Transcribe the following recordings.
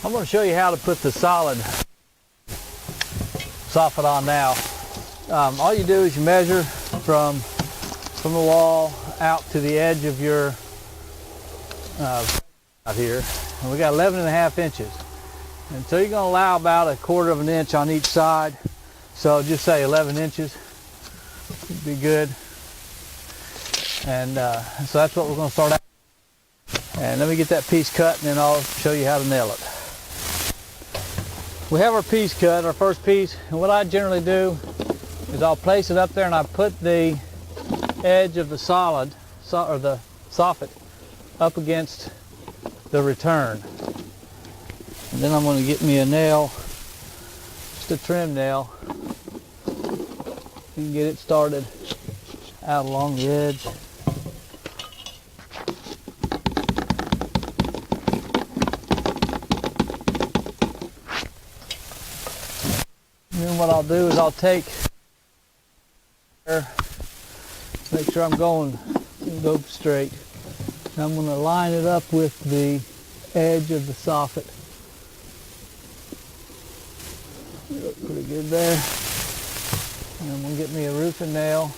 I'm going to show you how to put the solid soffit on now. All you do is you measure from the wall out to the edge of your out here, and we got 11.5 inches. And so you're going to allow about 1/4 of an inch on each side. So just say 11 inches would be good. And so that's what we're going to start out. And let me get that piece cut, and then I'll show you how to nail it. We have our piece cut, our first piece, and what I generally do is I'll place it up there and I put the edge of the or the soffit up against the return. And then I'm going to get me a nail, just a trim nail, and get it started out along the edge. And then what I'll do is I'll take, make sure I'm going go straight. And I'm going to line it up with the edge of the soffit. Look pretty good there. And I'm going to get me a roofing nail.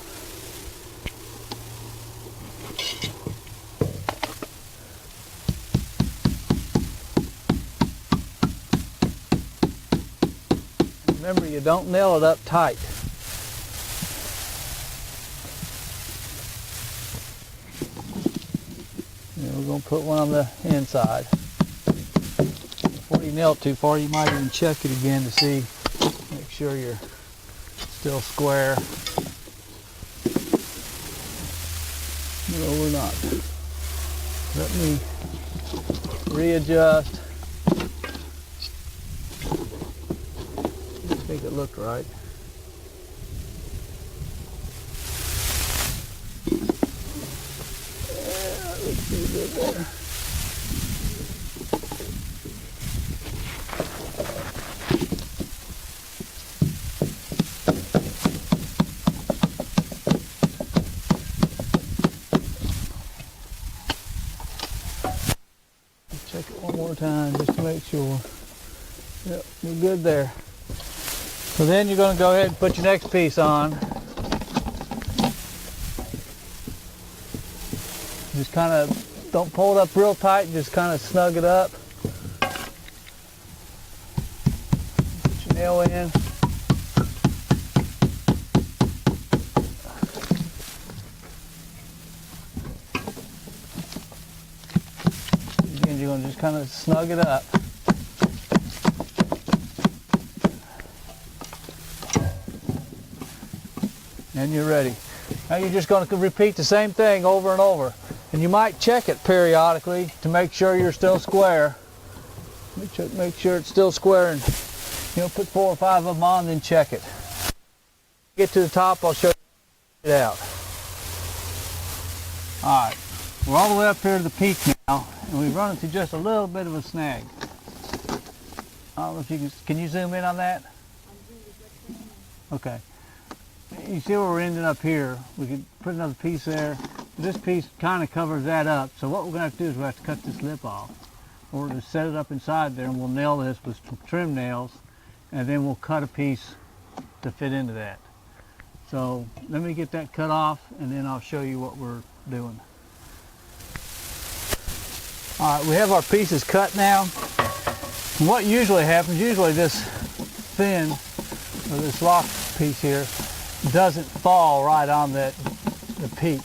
Remember, you don't nail it up tight. And we're going to put one on the inside. Before you nail it too far, you might even check it again to see, make sure you're still square. No, we're not. Let me readjust. Make it look right. Yeah, that looks pretty good there. Check it one more time just to make sure. Yep, we're good there. So then you're going to go ahead and put your next piece on. Just kind of, don't pull it up real tight, just kind of snug it up. Put your nail in. Again, you're going to just kind of snug it up. And you're ready. Now you're just going to repeat the same thing over and over. And you might check it periodically to make sure you're still square. Make sure it's still square, and put 4 or 5 of them on, then check it. Get to the top, I'll show you it out. Alright, we're all the way up here to the peak now, and we've run into just a little bit of a snag. I don't know if you can you zoom in on that? Okay. You see where we're ending up here. We could put another piece there. This piece kind of covers that up. So what we're going to have to do is we have to cut this lip off. Or just set it up inside there, and we'll nail this with some trim nails, and then we'll cut a piece to fit into that. So let me get that cut off, and then I'll show you what we're doing. All right, we have our pieces cut now. And what usually happens, this fin, or this lock piece here, doesn't fall right on the peak.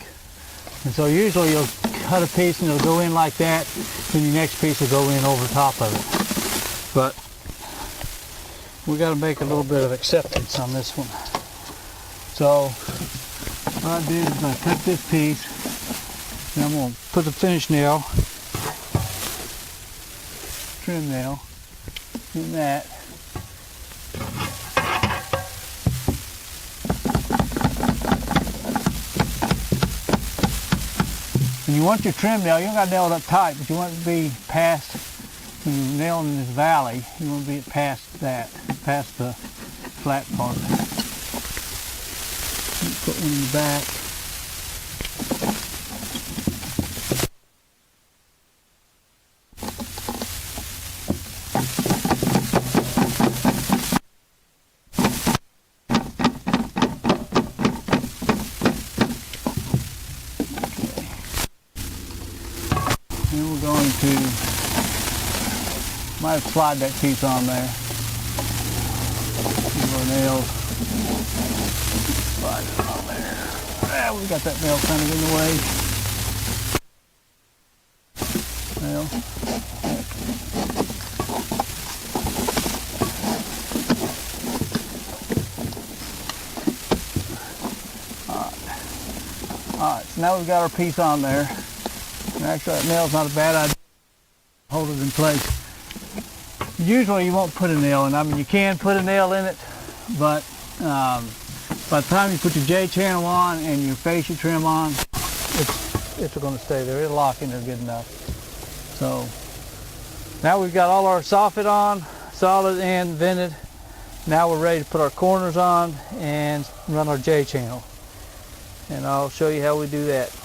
And so usually you'll cut a piece and it'll go in like that, and your next piece will go in over top of it. But we got to make a little bit of acceptance on this one. So what I did is I cut this piece, and I'm going to put the finish nail, trim nail, in that. And you want your trim nail, you don't got to nail it up tight, but you want it to be past, when you're nailing in this valley, you want to be past that, past the flat part. Put one in the back. I slide that piece on there. Use our nails. Slide it on there. Ah, we got that nail kind of in the way. Nail. Alright, so now we've got our piece on there. And actually that nail's not a bad idea. Hold it in place. Usually you won't put a nail in. I mean, you can put a nail in it, but by the time you put your J-channel on and your fascia trim on, it's going to stay there. It'll lock in there good enough. So now we've got all our soffit on, solid and vented. Now we're ready to put our corners on and run our J-channel. And I'll show you how we do that.